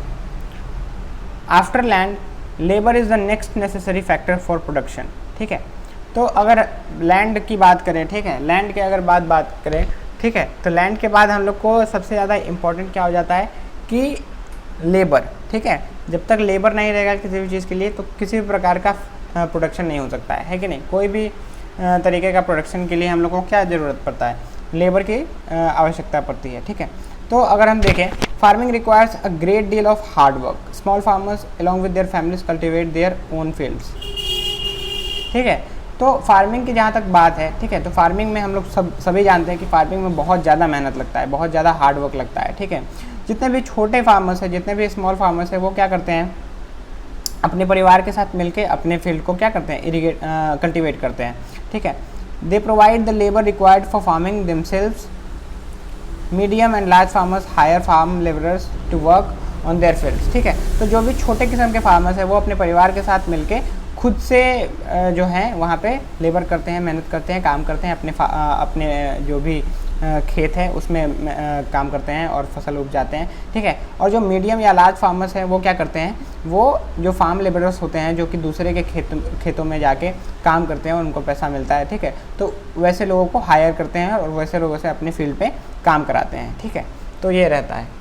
After land, labour is the next necessary factor for production, ठीक है। तो अगर लैंड की बात करें, ठीक है, लैंड की अगर बात करें, ठीक है, तो लैंड के बाद हम लोग को सबसे ज़्यादा इम्पोर्टेंट क्या हो जाता है कि लेबर, ठीक है। जब तक लेबर नहीं रहेगा किसी भी चीज़ के लिए तो किसी भी प्रकार का प्रोडक्शन नहीं हो सकता है कि नहीं। कोई भी तरीके का प्रोडक्शन के लिए हम लोग को क्या ज़रूरत पड़ता है, लेबर की आवश्यकता पड़ती है, ठीक है। तो अगर हम देखें, farming requires a great deal of hard work. Small farmers along with their families cultivate their own fields, ठीक है। तो फार्मिंग की जहाँ तक बात है, ठीक है, तो फार्मिंग में हम लोग सभी जानते हैं कि फार्मिंग में बहुत ज़्यादा मेहनत लगता है, बहुत ज़्यादा हार्ड वर्क लगता है, ठीक है। जितने भी छोटे फार्मर्स हैं, जितने भी स्मॉल फार्मर्स हैं, वो क्या करते हैं, अपने परिवार के साथ मिलकर अपने फील्ड को क्या करते हैं, कल्टिवेट करते हैं, ठीक है। They provide the labour required for farming themselves. Medium and large farmers hire farm labourers to work on their fields, ठीक है। तो जो भी छोटे किस्म के फार्मर्स हैं वो अपने परिवार के साथ मिलके खुद से जो हैं वहाँ पे लेबर करते हैं, मेहनत करते हैं, काम करते हैं, अपने जो भी खेत है उसमें काम करते हैं और फसल उपजाते हैं, ठीक है। और जो मीडियम या लार्ज फार्मर्स हैं वो क्या करते हैं, वो जो फार्म लेबरर्स होते हैं जो कि दूसरे के खेतों में जाके काम करते हैं और उनको पैसा मिलता है, ठीक है। तो वैसे लोगों को हायर करते हैं और वैसे लोगों से अपनी फील्ड पे काम कराते हैं, ठीक है। तो ये रहता है।